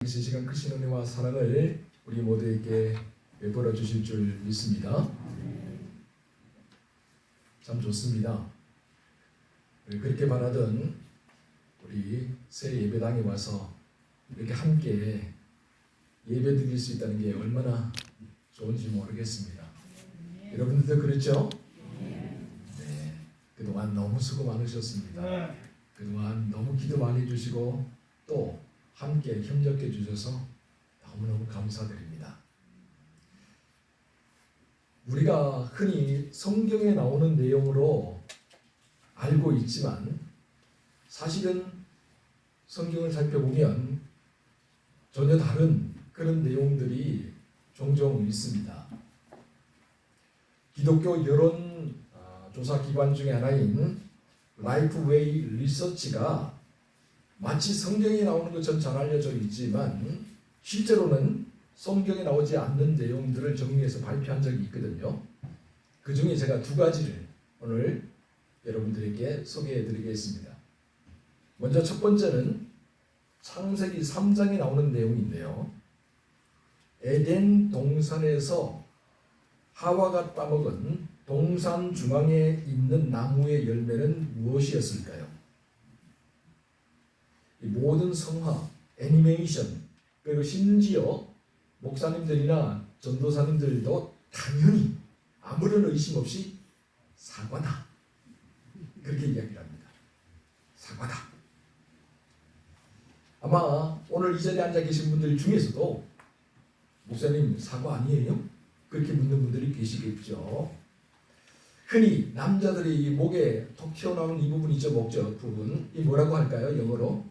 이 시간 크신 은혜와 사랑을 우리 모두에게 베풀어 주실 줄 믿습니다. 참 좋습니다. 그렇게 바라던 우리 새 예배당에 와서 이렇게 함께 예배 드릴 수 있다는 게 얼마나 좋은지 모르겠습니다. 여러분들도 그렇죠? 네. 그동안 너무 수고 많으셨습니다. 그동안 너무 기도 많이 해주시고 또 함께 협력해 주셔서 너무너무 감사드립니다. 우리가 흔히 성경에 나오는 내용으로 알고 있지만 사실은 성경을 살펴보면 전혀 다른 그런 내용들이 종종 있습니다. 기독교 여론 조사 기관 중에 하나인 라이프웨이 리서치가 마치 성경에 나오는 것처럼 잘 알려져 있지만 실제로는 성경에 나오지 않는 내용들을 정리해서 발표한 적이 있거든요. 그 중에 제가 두 가지를 오늘 여러분들에게 소개해 드리겠습니다. 먼저 첫 번째는 창세기 3장에 나오는 내용인데요. 에덴 동산에서 하와가 따먹은 동산 중앙에 있는 나무의 열매는 무엇이었을까요? 이 모든 성화, 애니메이션, 그리고 심지어 목사님들이나 전도사님들도 당연히 아무런 의심 없이 사과다. 그렇게 이야기를 합니다. 사과다. 아마 오늘 이 자리에 앉아 계신 분들 중에서도 목사님 사과 아니에요? 그렇게 묻는 분들이 계시겠죠. 흔히 남자들이 이 목에 톡 튀어나오는 이 부분 있죠, 목젖 부분. 이 뭐라고 할까요, 영어로?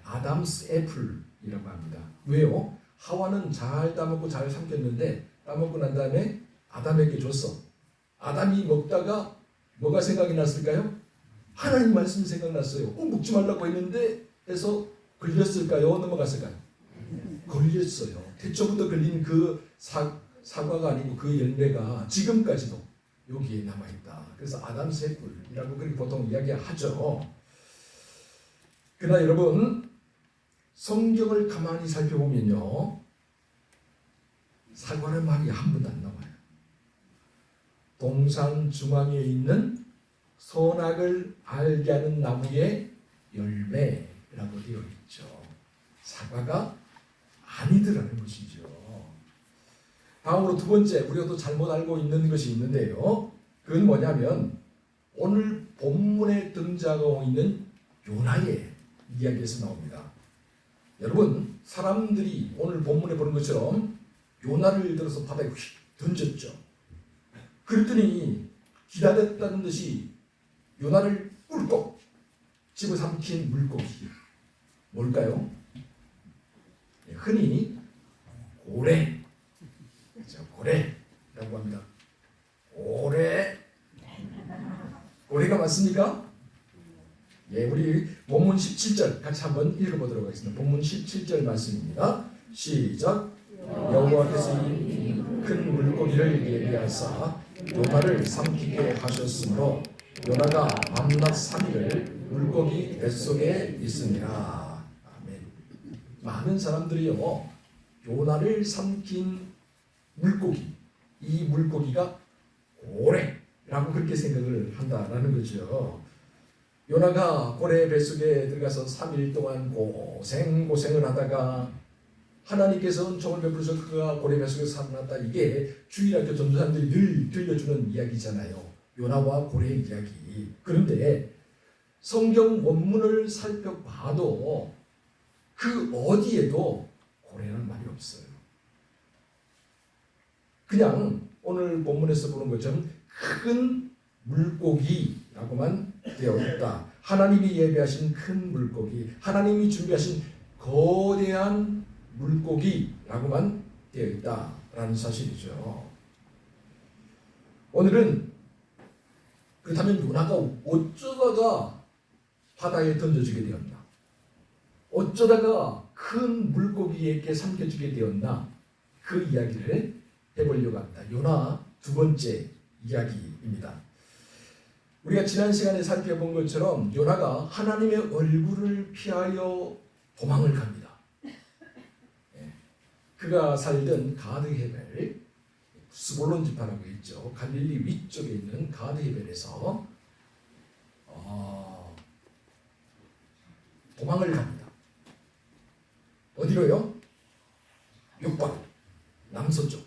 아담스 애플이라고 합니다. 왜요? 하와는 잘 따먹고 잘 삼켰는데 따먹고 난 다음에 아담에게 줬어. 아담이 먹다가 뭐가 생각이 났을까요? 하나님 말씀이 생각났어요. 먹지 말라고 했는데 해서 걸렸을까요? 넘어갔을까요? 걸렸어요. 태초부터 걸린 그 사과가 아니고 그 열매가 지금까지도 여기에 남아있다. 그래서 아담스 애플이라고 그렇게 보통 이야기하죠. 그러나 여러분, 성경을 가만히 살펴보면요, 사과는 말이 한 번도 안 나와요. 동산 중앙에 있는 선악을 알게 하는 나무의 열매라고 되어 있죠. 사과가 아니더라는 것이죠. 다음으로 두 번째, 우리가 또 잘못 알고 있는 것이 있는데요. 그건 뭐냐면 오늘 본문에 등장하고 있는 요나의 이야기에서 나옵니다. 여러분, 사람들이 오늘 본문에 보는 것처럼 요나를 들어서 바다에 휙 던졌죠. 그랬더니 기다렸다는 듯이 요나를 꿀꺽 집어삼킨 물고기 뭘까요? 흔히 고래, 그렇죠? 고래라고 합니다. 고래가 맞습니까? 예, 우리 본문 17절 같이 한번 읽어보도록 하겠습니다. 본문 17절 말씀입니다. 시작. 여호와께서 이 큰 물고기를 예비하사 요나를 삼키게 하셨으므로 요나가 밤낮 3일을 물고기 뱃속에 있으니라. 아멘. 많은 사람들이요, 요나를 삼킨 물고기, 이 물고기가 고래라고 그렇게 생각을 한다라는 거죠. 요나가 고래 뱃속에 들어가서 3일 동안 고생을 하다가 하나님께서 은총을 베푸셔서 그가 고래 뱃속에 살아났다. 이게 주일학교 전도사님들이 늘 들려주는 이야기잖아요. 요나와 고래의 이야기. 그런데 성경 원문을 살펴봐도 그 어디에도 고래라는 말이 없어요. 그냥 오늘 본문에서 보는 것처럼 큰 물고기라고만 되어 있다. 하나님이 예배하신 큰 물고기, 하나님이 준비하신 거대한 물고기라고만 되어 있다라는 사실이죠. 오늘은 그렇다면 요나가 어쩌다가 바다에 던져지게 되었나? 어쩌다가 큰 물고기에게 삼켜지게 되었나? 그 이야기를 해보려고 합니다. 요나 두 번째 이야기입니다. 우리가 지난 시간에 살펴본 것처럼 요나가 하나님의 얼굴을 피하여 도망을 갑니다. 그가 살던 가드헤벨, 스불론 지파라고 있죠. 갈릴리 위쪽에 있는 가드헤벨에서 도망을 갑니다. 어디로요? 요빠, 남서쪽.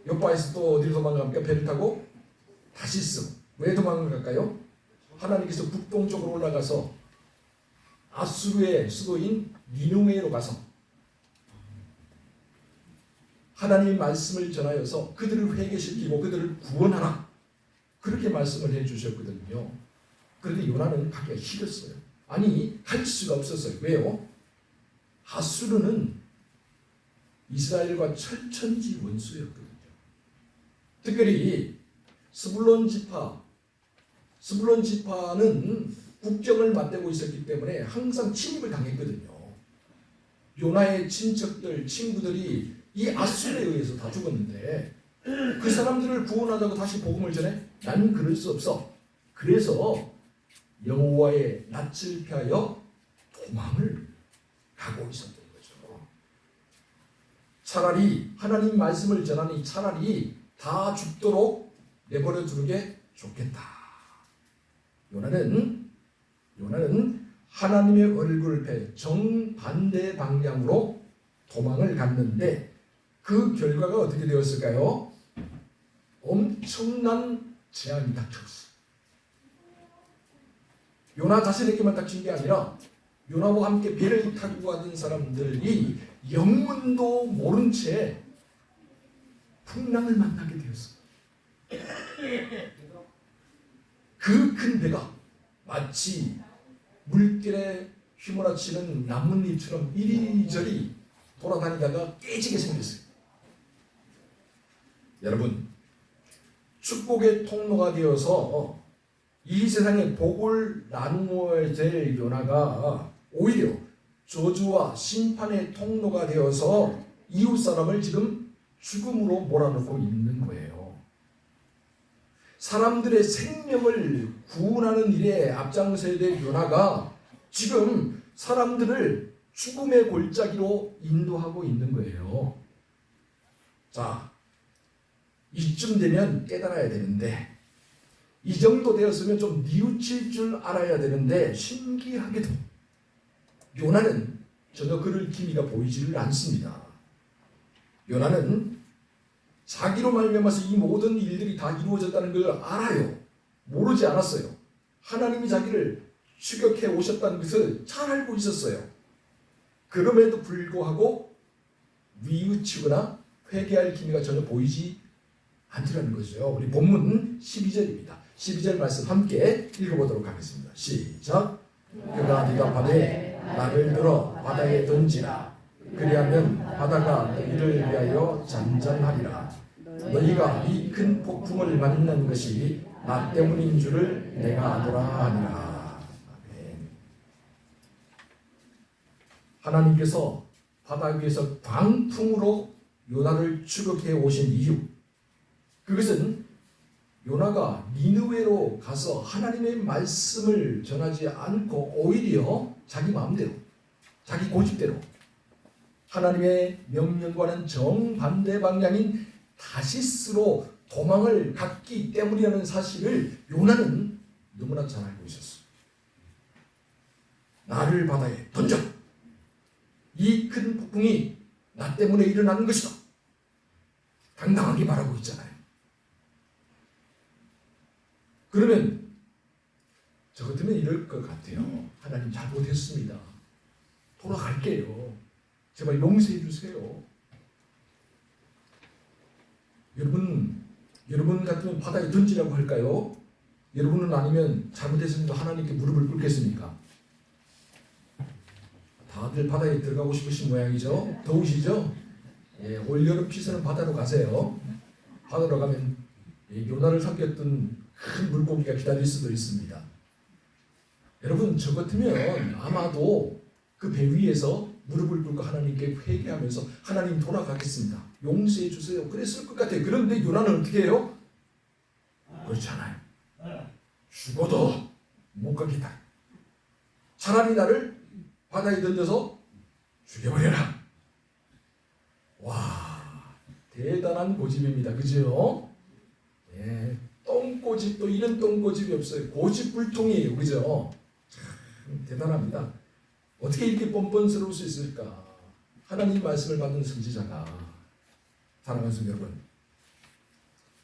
요빠에서 또 어디로 도망갑니까? 배를 타고 다시스. 왜 도망을 갈까요? 하나님께서 북동쪽으로 올라가서 아수르의 수도인 니누웨로 가서 하나님의 말씀을 전하여서 그들을 회개시키고 그들을 구원하라, 그렇게 말씀을 해주셨거든요. 그런데 요나는 가기가 싫었어요. 아니, 갈 수가 없었어요. 왜요? 아수르는 이스라엘과 철천지 원수였거든요. 특별히 스불론 지파는 국경을 맞대고 있었기 때문에 항상 침입을 당했거든요. 요나의 친척들, 친구들이 이 아수르에 의해서 다 죽었는데 그 사람들을 구원하자고 다시 복음을 전해? 난 그럴 수 없어. 그래서 여호와의 낯을 피하여 도망을 가고 있었던 거죠. 차라리 하나님 말씀을 전하니 차라리 다 죽도록 내버려 두는 게 좋겠다. 요나는 하나님의 얼굴을 피해 정반대 방향으로 도망을 갔는데 그 결과가 어떻게 되었을까요? 엄청난 재앙이 닥쳤어요. 요나 자신에게만 닥친 게 아니라 요나와 함께 배를 타고 가던 사람들이 영문도 모른 채 풍랑을 만나게 되었어요. 그 큰 배가 마치 물길에 휘몰아치는 나뭇잎처럼 이리저리 돌아다니다가 깨지게 생겼어요. 여러분, 축복의 통로가 되어서 이 세상에 복을 나누어야 될 요나가 오히려 저주와 심판의 통로가 되어서 이웃 사람을 지금 죽음으로 몰아넣고 있는 거예요. 사람들의 생명을 구원하는 일에 앞장서야 될 요나가 지금 사람들을 죽음의 골짜기로 인도하고 있는 거예요. 자, 이쯤 되면 깨달아야 되는데, 이 정도 되었으면 좀 뉘우칠 줄 알아야 되는데, 신기하게도 요나는 전혀 그럴 기미가 보이지를 않습니다. 요나는 자기로 말미암아서 이 모든 일들이 다 이루어졌다는 걸 알아요. 모르지 않았어요. 하나님이 자기를 추격해 오셨다는 것을 잘 알고 있었어요. 그럼에도 불구하고 뉘우치거나 회개할 기미가 전혀 보이지 않더라는 거죠. 우리 본문 12절입니다. 12절 말씀 함께 읽어보도록 하겠습니다. 시작. 그가 대답하되 나를 들어 바다에 던지라. 그리하면 바다가 너희를 위하여 잔잔하리라. 너희가 이 큰 폭풍을 만난 것이 나 때문인 줄을 내가 아노라 하니라. 아멘. 하나님께서 바다 위에서 광풍으로 요나를 추격해 오신 이유, 그것은 요나가 니느웨로 가서 하나님의 말씀을 전하지 않고 오히려 자기 마음대로, 자기 고집대로 하나님의 명령과는 정반대 방향인 다시스로 도망을 갔기 때문이라는 사실을 요나는 너무나 잘 알고 있었어. 나를 바다에 던져. 이 큰 폭풍이 나 때문에 일어나는 것이다. 당당하게 말하고 있잖아요. 그러면 저 같으면 이럴 것 같아요. 하나님 잘못했습니다. 돌아갈게요. 제발 용서해 주세요. 여러분 같으면 바다에 던지라고 할까요? 여러분은 아니면 잘못했습니다. 하나님께 무릎을 꿇겠습니까? 다들 바다에 들어가고 싶으신 모양이죠? 더우시죠? 예, 올여름 피서는 바다로 가세요. 바다로 가면 요나를 삼켰던 큰 물고기가 기다릴 수도 있습니다. 여러분, 저 같으면 아마도 그 배 위에서 무릎을 꿇고 하나님께 회개하면서 하나님 돌아가겠습니다. 용서해 주세요. 그랬을 것 같아요. 그런데 요나는 어떻게 해요? 그렇지 않아요. 죽어도 못 가겠다. 차라리 나를 바다에 던져서 죽여버려라. 와, 희한한 고집입니다. 그죠? 예, 똥고집도 이런 똥고집이 없어요. 고집불통이에요. 그죠? 참 대단합니다. 어떻게 이렇게 뻔뻔스러울 수 있을까? 하나님 말씀을 받은 선지자가, 사랑하는 성도 여러분,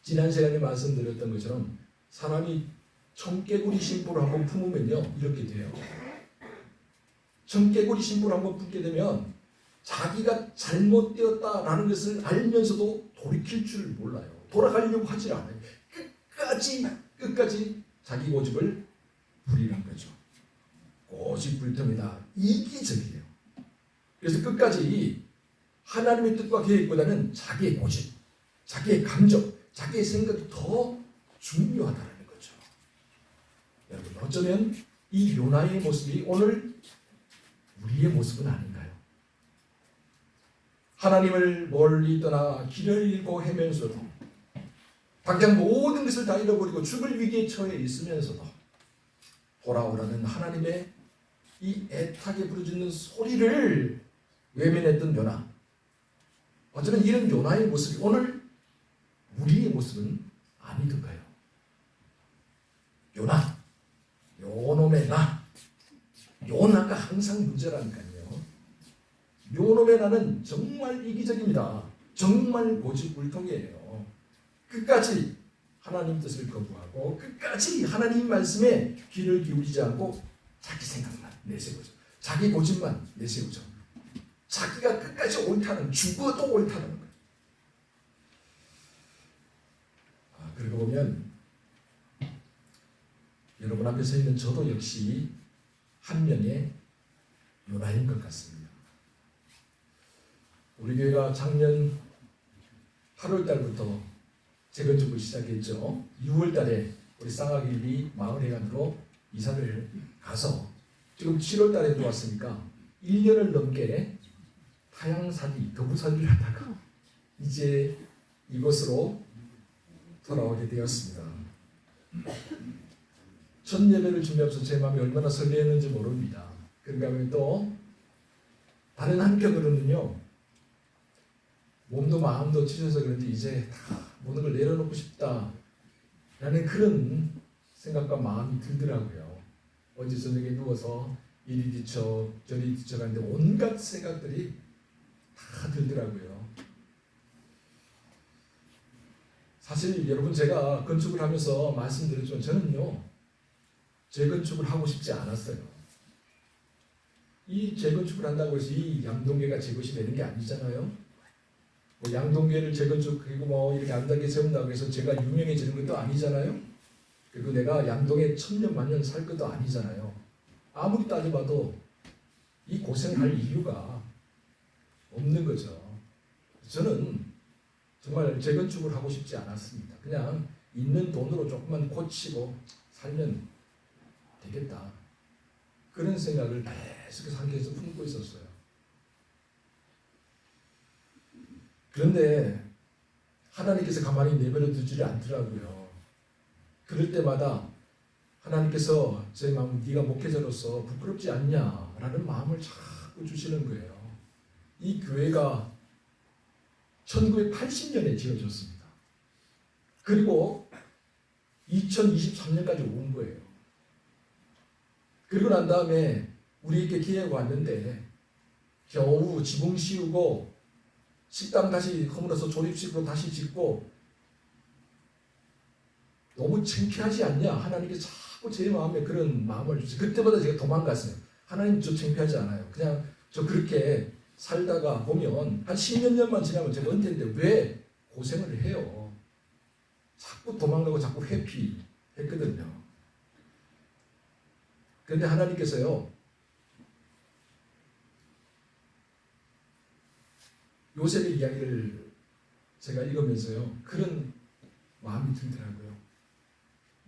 지난 시간에 말씀드렸던 것처럼 사람이 청개구리 심보를 한번 품으면요 이렇게 돼요. 청개구리 심보를 한번 품게 되면 자기가 잘못되었다라는 것을 알면서도 돌이킬 줄 몰라요. 돌아가려고 하질 않아요. 끝까지 자기 고집을 부리는 거죠. 고집불통이다. 이기적이에요. 그래서 끝까지 하나님의 뜻과 계획보다는 자기의 고집, 자기의 감정, 자기의 생각이 더 중요하다는 거죠. 여러분, 어쩌면 이 요나의 모습이 오늘 우리의 모습은 아닌가요? 하나님을 멀리 떠나 길을 잃고 헤매면서도, 당장 모든 것을 다 잃어버리고 죽을 위기에 처해 있으면서도 돌아오라는 하나님의 이 애타게 부르짖는 소리를 외면했던 요나. 어쩌면 이런 요나의 모습이 오늘 우리의 모습은 아니던가요? 요나, 요놈의 나, 요나가 항상 문제라니까요. 요놈의 나는 정말 이기적입니다. 정말 고집불통이에요. 끝까지 하나님 뜻을 거부하고 끝까지 하나님 말씀에 귀를 기울이지 않고 자기 생각만 내세우죠. 자기 고집만 내세우죠. 자기가 끝까지 옳다는, 죽어도 옳다는 거예요. 그러고 보면 여러분 앞에 서 있는 저도 역시 한 명의 요나인 것 같습니다. 우리 교회가 작년 8월 달부터 재건축을 시작했죠. 6월 달에 우리 쌍화길리 마을회관으로 이사를 가서 지금 7월 달에 들어왔으니까 1년을 넘게 타향살이, 도구살이를 하다가 이제 이곳으로 돌아오게 되었습니다. 첫 예배를 준비하면서 제 마음이 얼마나 설레었는지 모릅니다. 그런가 하면 또 다른 한편으로는요, 몸도 마음도 찢어서 그런지 이제 다 모든 걸 내려놓고 싶다 라는 그런 생각과 마음이 들더라고요. 어제 저녁에 누워서 이리 뒤쳐 저리 뒤쳐가는데 온갖 생각들이 다 들더라고요. 사실 여러분, 제가 건축을 하면서 말씀드렸지만 저는요 재건축을 하고 싶지 않았어요. 이 재건축을 한다고 해서 이 양동계가 제 것이 되는 게 아니잖아요. 뭐 양동계를 재건축하고 뭐 이렇게 아름답게 세운다고 해서 제가 유명해지는 것도 아니잖아요. 그리고 내가 양동에 천년 만년 살 것도 아니잖아요. 아무리 따져봐도 이 고생을 할 이유가 없는 거죠. 저는 정말 재건축을 하고 싶지 않았습니다. 그냥 있는 돈으로 조금만 고치고 살면 되겠다, 그런 생각을 계속해서 상계에서 품고 있었어요. 그런데 하나님께서 가만히 내버려 두지를 않더라고요. 그럴 때마다 하나님께서 제 마음, 네가 목회자로서 부끄럽지 않냐라는 마음을 자꾸 주시는 거예요. 이 교회가 1980년에 지어졌습니다. 그리고 2023년까지 온 거예요. 그리고 난 다음에 우리에게 기회가 왔는데 겨우 지붕 씌우고 식당 다시 허물어서 조립식으로 다시 짓고, 너무 창피하지 않냐? 하나님께서 자꾸 제 마음에 그런 마음을 주세요. 그때마다 제가 도망갔어요. 하나님, 저 창피하지 않아요. 그냥 저 그렇게 살다가 보면 한 10몇 년만 지나면 제가 은퇴인데 왜 고생을 해요? 자꾸 도망가고 자꾸 회피했거든요. 그런데 하나님께서요, 요셉의 이야기를 제가 읽으면서요 그런 마음이 들더라고요.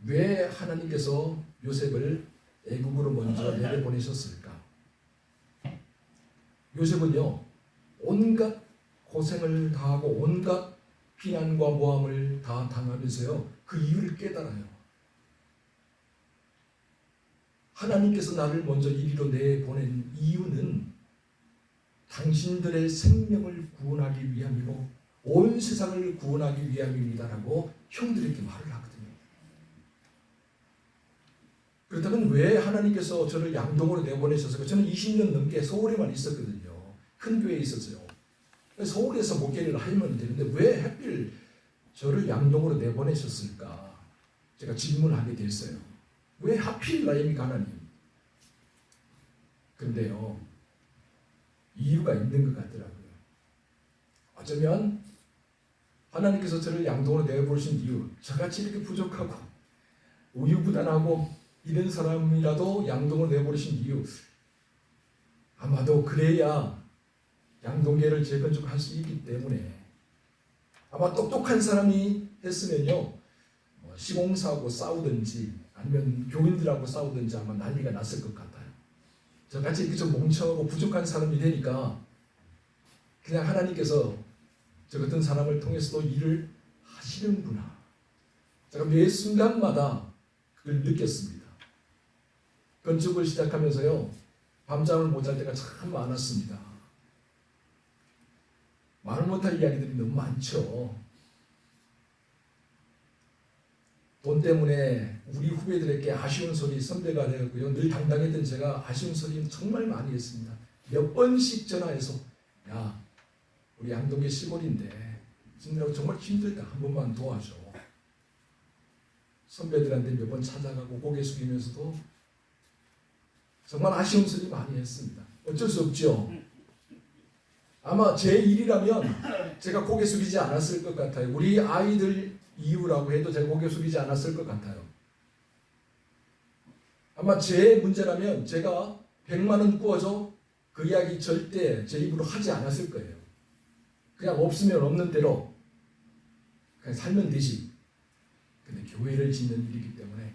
왜 하나님께서 요셉을 애국으로 먼저 내려보내셨을까? 요셉은요 온갖 고생을 다하고 온갖 비난과 모함을 다 당하면서요 그 이유를 깨달아요. 하나님께서 나를 먼저 이리로 내보낸 이유는 당신들의 생명을 구원하기 위함이고 온 세상을 구원하기 위함입니다라고 형들에게 말을 하거든요. 그렇다면 왜 하나님께서 저를 양동으로 내보내셔서 저는 20년 넘게 서울에만 있었거든요. 큰 교회에 있었어요. 서울에서 목회를 하면 되는데 왜 하필 저를 양동으로 내보내셨을까? 제가 질문하게 됐어요. 왜 하필 나입니까 하나님? 근데요, 이유가 있는 것 같더라고요. 어쩌면 하나님께서 저를 양동으로 내보내신 이유, 저같이 이렇게 부족하고 우유부단하고 이런 사람이라도 양동으로 내보내신 이유, 아마도 그래야 양동계를 재건축할 수 있기 때문에, 아마 똑똑한 사람이 했으면요, 시공사하고 싸우든지 아니면 교인들하고 싸우든지 아마 난리가 났을 것 같아요. 저같이 이렇게 좀 멍청하고 부족한 사람이 되니까 그냥 하나님께서 저 같은 사람을 통해서도 일을 하시는구나. 제가 매 순간마다 그걸 느꼈습니다. 건축을 시작하면서요, 밤잠을 못 잘 때가 참 많았습니다. 말 못할 이야기들이 너무 많죠. 돈 때문에 우리 후배들에게 아쉬운 소리 선배가 되었고요. 늘 당당했던 제가 아쉬운 소리는 정말 많이 했습니다. 몇 번씩 전화해서 야, 우리 양동계 시골인데 정말 힘들다. 한 번만 도와줘. 선배들한테 몇 번 찾아가고 고개 숙이면서도 정말 아쉬운 소리 많이 했습니다. 어쩔 수 없죠. 아마 제 일이라면 제가 고개 숙이지 않았을 것 같아요. 우리 아이들 이유라고 해도 제가 고개 숙이지 않았을 것 같아요. 아마 제 문제라면 제가 100만 원 구워줘 그 이야기 절대 제 입으로 하지 않았을 거예요. 그냥 없으면 없는 대로 그냥 살면 되지. 근데 교회를 짓는 일이기 때문에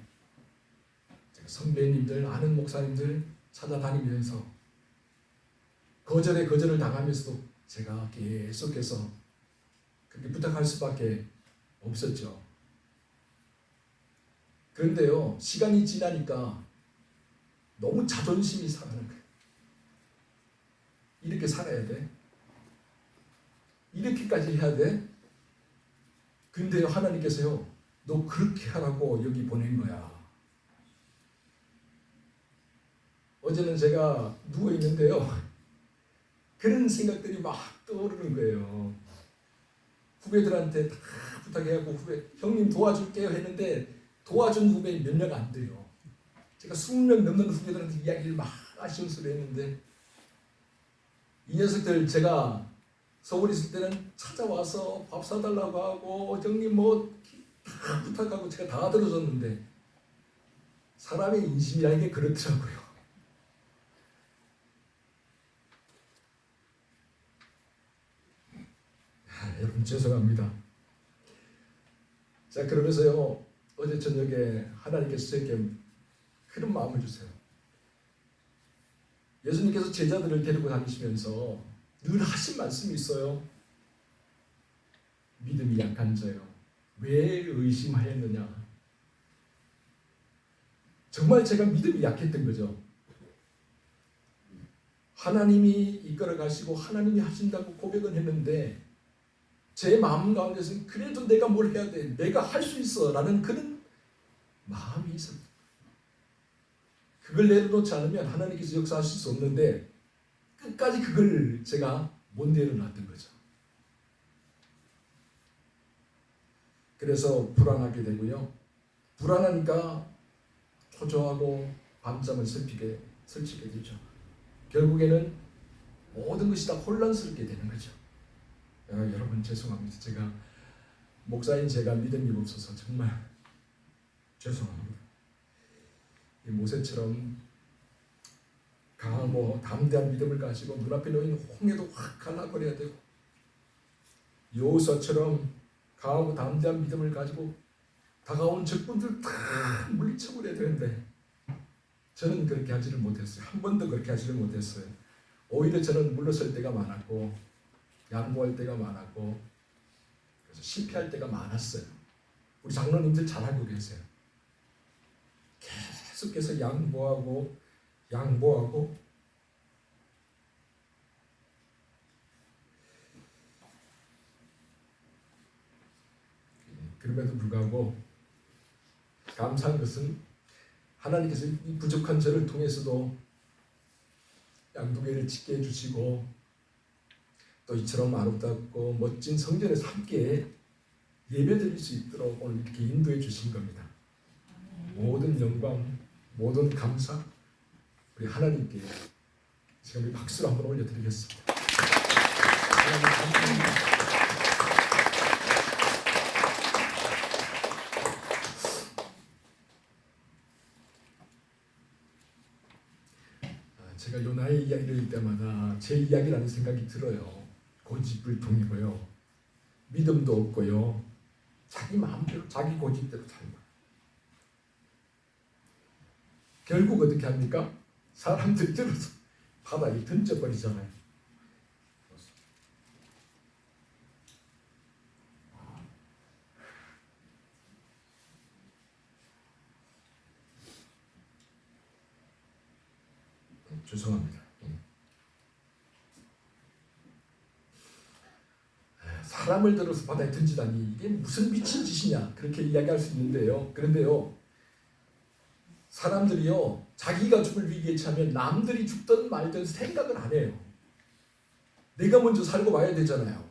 제가 선배님들, 아는 목사님들 찾아다니면서 거절에 거절을 당하면서도 제가 계속해서 그렇게 부탁할 수밖에 없었죠. 그런데요, 시간이 지나니까 너무 자존심이 상하는 거예요. 이렇게 살아야 돼? 이렇게까지 해야 돼? 근데요, 하나님께서요, 너 그렇게 하라고 여기 보낸 거야. 어제는 제가 누워있는데요, 그런 생각들이 막 떠오르는 거예요. 후배들한테 다 부탁해갖고 형님 도와줄게요 했는데 도와준 후배 몇 명 안 돼요. 제가 20명 넘는 후배들한테 이야기를 막 아쉬운 소리 했는데 이 녀석들 제가 서울에 있을 때는 찾아와서 밥 사달라고 하고 형님 뭐 다 부탁하고 제가 다 들어줬는데 사람의 인심이라는 게 그렇더라고요. 여러분 죄송합니다. 자, 그러면서요, 어제 저녁에 하나님께서 저에게 그런 마음을 주세요. 예수님께서 제자들을 데리고 다니시면서 늘 하신 말씀이 있어요. 믿음이 약한 자요, 왜 의심하였느냐. 정말 제가 믿음이 약했던 거죠. 하나님이 이끌어 가시고 하나님이 하신다고 고백은 했는데 제 마음 가운데서는 그래도 내가 뭘 해야 돼, 내가 할 수 있어 라는 그런 마음이 있었어요. 그걸 내려놓지 않으면 하나님께서 역사하실 수 없는데 끝까지 그걸 제가 못 내려놨던 거죠. 그래서 불안하게 되고요, 불안하니까 초조하고 밤잠을 설치게 되죠. 결국에는 모든 것이 다 혼란스럽게 되는 거죠. 여러분 죄송합니다. 제가 목사인 제가 믿음이 없어서 정말 죄송합니다. 이 모세처럼 강하고 담대한 믿음을 가지고 눈앞에 놓인 홍해도 확 갈라버려야 되고, 여호수아처럼 강하고 담대한 믿음을 가지고 다가온 적군들 다 물리쳐버려야 되는데 저는 그렇게 하지를 못했어요. 한 번도 그렇게 하지를 못했어요. 오히려 저는 물러설 때가 많았고 양보할 때가 많았고 그래서 실패할 때가 많았어요. 우리 장로님들 잘 알고 계세요. 계속해서 양보하고 그럼에도 불구하고 감사한 것은 하나님께서 이 부족한 저를 통해서도 양도교회를 짓게 해주시고 또 이처럼 아름답고 멋진 성전에서 함께 예배드릴 수 있도록 오늘 이렇게 인도해 주신 겁니다. 모든 영광, 모든 감사 우리 하나님께 지금 우리 박수를 한번 올려드리겠습니다. 하나님 감사합니다. 제가 요나의 이야기를 할 때마다 제 이야기라는 생각이 들어요. 고집불통이고요. 믿음도 없고요. 자기 마음대로 자기 고집대로 살고 결국 어떻게 합니까? 사람들이 들어서 바다에 던져버리잖아요. 죄송합니다. 사람을 들어서 바다에 던지다니 이게 무슨 미친 짓이냐 그렇게 이야기할 수 있는데요. 그런데요, 사람들이요 자기가 죽을 위기에 처하면 남들이 죽든 말든 생각을 안 해요. 내가 먼저 살고 와야 되잖아요.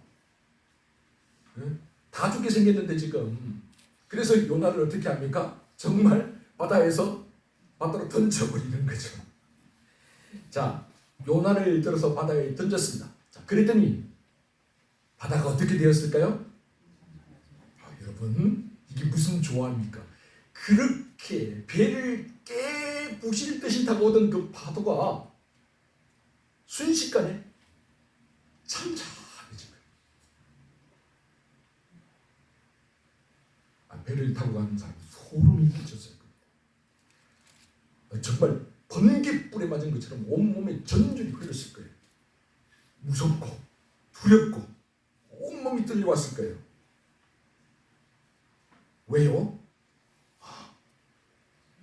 다 죽게 생겼는데 지금. 그래서 요나를 어떻게 합니까? 정말 바다에서 바다로 던져버리는 거죠. 자, 요나를 들어서 바다에 던졌습니다. 자, 그랬더니 바다가 어떻게 되었을까요? 여러분, 이게 무슨 조화입니까? 그렇게 배를 깨부실 듯이 타고 오던 그 파도가 순식간에 잠잠해진 거예요. 배를 타고 가는 사람이 소름이 끼쳤을 거예요. 정말 번개불에 맞은 것처럼 온몸에 전율이 흘렀을 거예요. 무섭고 두렵고 온몸이 떨려왔을 거예요. 왜요?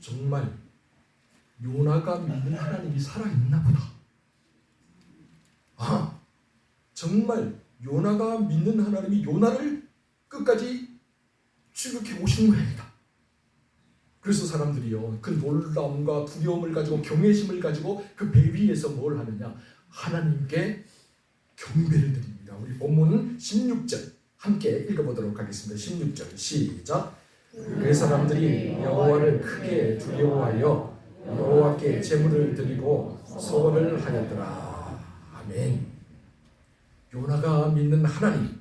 정말 요나가 믿는 하나님이 살아있나 보다. 정말 요나가 믿는 하나님이 요나를 끝까지 추격해 오신 모양이다. 그래서 사람들이요 그 놀라움과 두려움을 가지고 경외심을 가지고 그 배 위에서 뭘 하느냐, 하나님께 경배를 드립니다. 우리 본문은 16절 함께 읽어보도록 하겠습니다. 16절 시작. 그 사람들이 여호와를 크게 두려워하여 여호와께 제물을 드리고 소원을 하였더라. 아멘. 요나가 믿는 하나님,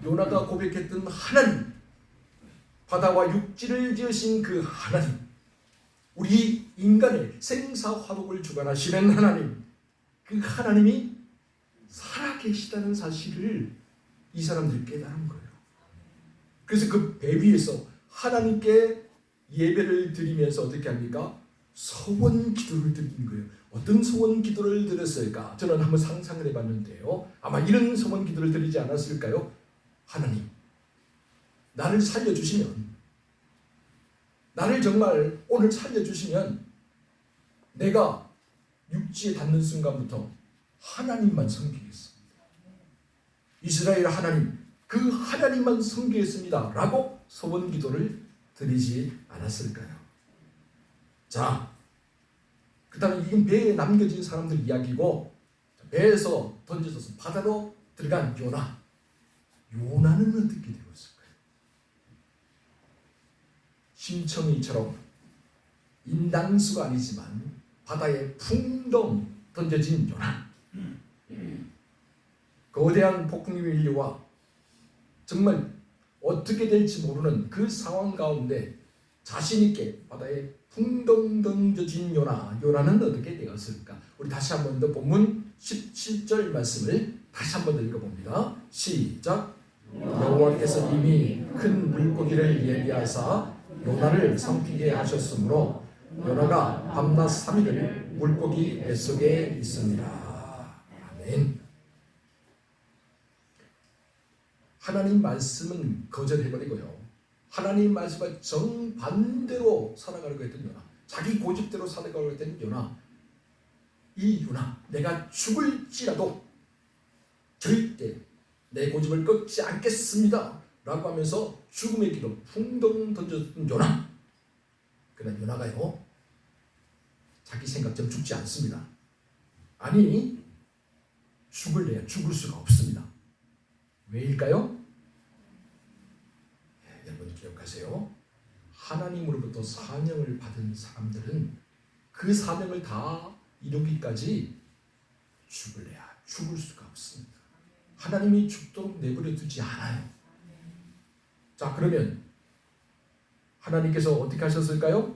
요나가 고백했던 하나님, 바다와 육지를 지으신 그 하나님, 우리 인간의 생사화복을 주관하시는 하나님, 그 하나님이 살아계시다는 사실을 이 사람들이 깨달은 거예요. 그래서 그 배 위에서 하나님께 예배를 드리면서 어떻게 합니까? 소원 기도를 드리는 거예요. 어떤 소원 기도를 드렸을까? 저는 한번 상상을 해봤는데요. 아마 이런 소원 기도를 드리지 않았을까요? 하나님, 나를 살려주시면, 나를 정말 오늘 살려주시면 내가 육지에 닿는 순간부터 하나님만 섬기겠습니다. 이스라엘 하나님, 그 하나님만 섬기겠습니다 라고 소원 기도를 드리지 않았을까요? 자, 그 다음에 이건 배에 남겨진 사람들 이야기고, 배에서 던져져서 바다로 들어간 요나, 요나는 어떻게 되었을까요? 심청이처럼 인당수가 아니지만 바다에 풍덩 던져진 요나, 거대한 폭풍이 밀려와 정말 어떻게 될지 모르는 그 상황 가운데 자신있게 바다에 풍덩 던져진 요나는 어떻게 되었을까? 우리 다시 한 번 더 본문 17절 말씀을 다시 한 번 더 읽어봅니다. 시작. 여호와께서 이미 큰 물고기를 예비하사 요나를 삼키게 하셨으므로 요나가 밤낮 3일을 물고기 뱃속에 있습니다. 아멘. 하나님 말씀은 거절해버리고요, 하나님 말씀과 정반대로 살아가려고 했던 요나, 자기 고집대로 살아가려고 했던 요나, 이 요나, 내가 죽을지라도 절대 내 고집을 꺾지 않겠습니다 라고 하면서 죽음의 길로 풍덩 던졌던 요나. 그러나 요나가요, 자기 생각처럼 죽지 않습니다. 아니, 죽을래야 죽을 수가 없습니다. 왜일까요? 네, 여러분 기억하세요. 하나님으로부터 사명을 받은 사람들은 그 사명을 다 이루기까지 죽을래야 죽을 수가 없습니다. 하나님이 죽도록 내버려 두지 않아요. 자, 그러면 하나님께서 어떻게 하셨을까요?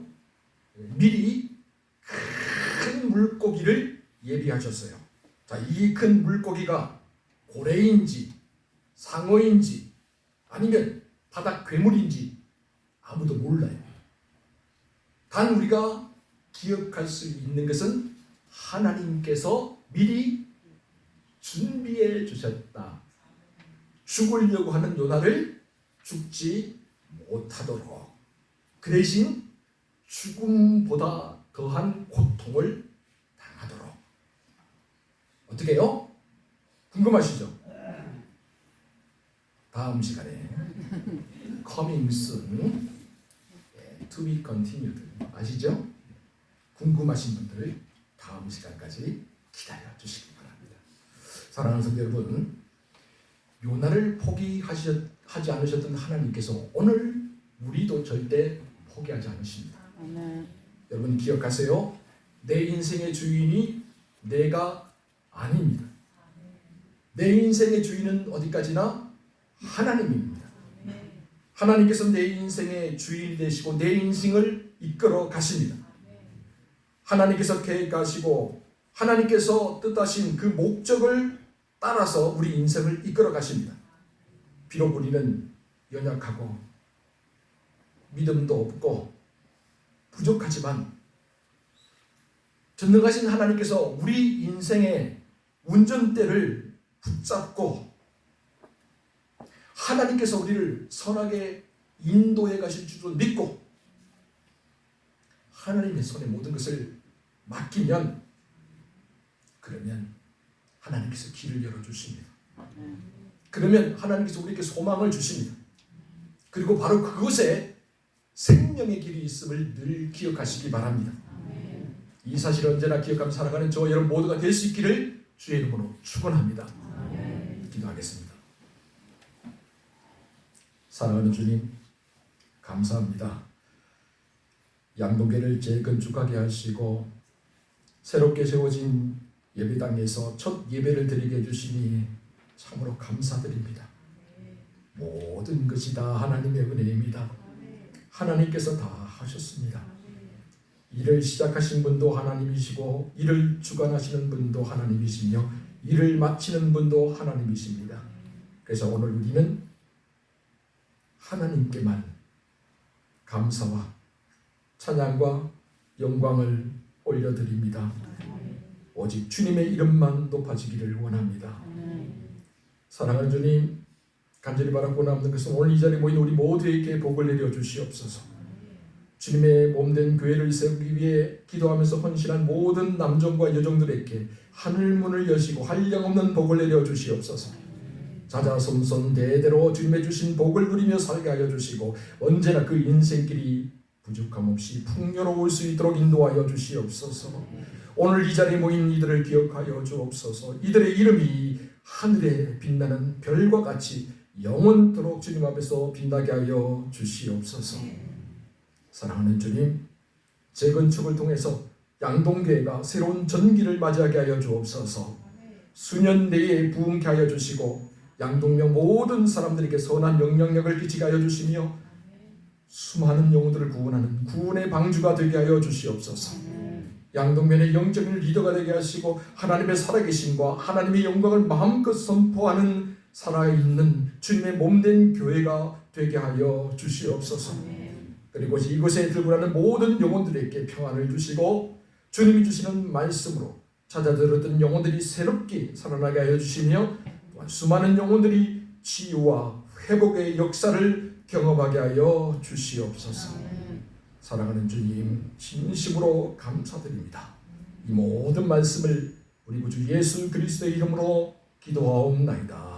미리 큰 물고기를 예비하셨어요. 자, 이 큰 물고기가 고래인지 상어인지 아니면 바다 괴물인지 아무도 몰라요. 단 우리가 기억할 수 있는 것은 하나님께서 미리 준비해 주셨다. 죽으려고 하는 요나를 죽지 못하도록, 그 대신 죽음보다 더한 고통을 당하도록. 어떻게 해요? 궁금하시죠? 다음 시간에 coming soon, to be continued 아시죠? 궁금하신 분들 다음 시간까지 기다려 주시기 바랍니다. 사랑하는 성도 여러분, 요나를 포기하지 않으셨던 하나님께서 오늘 우리도 절대 포기하지 않으십니다. 여러분 기억하세요. 내 인생의 주인이 내가 아닙니다. 내 인생의 주인은 어디까지나 하나님입니다. 하나님께서 내 인생의 주인이 되시고 내 인생을 이끌어 가십니다. 하나님께서 계획하시고 하나님께서 뜻하신 그 목적을 따라서 우리 인생을 이끌어 가십니다. 비록 우리는 연약하고 믿음도 없고 부족하지만 전능하신 하나님께서 우리 인생의 운전대를 붙잡고 하나님께서 우리를 선하게 인도해 가실 줄로 믿고 하나님의 손에 모든 것을 맡기면, 그러면 하나님께서 길을 열어주십니다. 그러면 하나님께서 우리에게 소망을 주십니다. 그리고 바로 그곳에 생명의 길이 있음을 늘 기억하시기 바랍니다. 이 사실을 언제나 기억하며 살아가는 저와 여러분 모두가 될 수 있기를 주의 이름으로 축원합니다. 기도하겠습니다. 사랑하는 주님, 감사합니다. 양동교를 재건축하게 하시고 새롭게 세워진 예배당에서 첫 예배를 드리게 해주시니 참으로 감사드립니다. 모든 것이 다 하나님의 은혜입니다. 하나님께서 다 하셨습니다. 일을 시작하신 분도 하나님이시고 일을 주관하시는 분도 하나님이시며 일을 마치는 분도 하나님이십니다. 그래서 오늘 우리는 하나님께만 감사와 찬양과 영광을 올려드립니다. 오직 주님의 이름만 높아지기를 원합니다. 사랑하는 주님, 간절히 바라고 남는 것은 오늘 이 자리에 모인 우리 모두에게 복을 내려 주시옵소서. 주님의 몸된 교회를 세우기 위해 기도하면서 헌신한 모든 남정과 여정들에게 하늘문을 여시고 한량없는 복을 내려 주시옵소서. 자자손손 대대로 주님의 주신 복을 누리며 살게 하여 주시고 언제나 그 인생길이 부족함 없이 풍요로울 수 있도록 인도하여 주시옵소서. 오늘 이 자리에 모인 이들을 기억하여 주옵소서. 이들의 이름이 하늘에 빛나는 별과 같이 영원토록 주님 앞에서 빛나게 하여 주시옵소서. 사랑하는 주님, 재건축을 통해서 양동교회가 새로운 전기를 맞이하게 하여 주옵소서. 수년 내에 부흥케 하여 주시고 양동명 모든 사람들에게 선한 영향력을 끼치게 하여 주시며 수많은 영혼들을 구원하는 구원의 방주가 되게 하여 주시옵소서. 양동면의 영적인 리더가 되게 하시고 하나님의 살아계심과 하나님의 영광을 마음껏 선포하는 살아있는 주님의 몸된 교회가 되게 하여 주시옵소서. 그리고 이곳에 들고나는 모든 영혼들에게 평안을 주시고 주님이 주시는 말씀으로 찾아 들었던 영혼들이 새롭게 살아나게 하여 주시며 또한 수많은 영혼들이 치유와 회복의 역사를 경험하게 하여 주시옵소서. 사랑하는 주님, 진심으로 감사드립니다. 이 모든 말씀을 우리 구주 예수 그리스도의 이름으로 기도하옵나이다.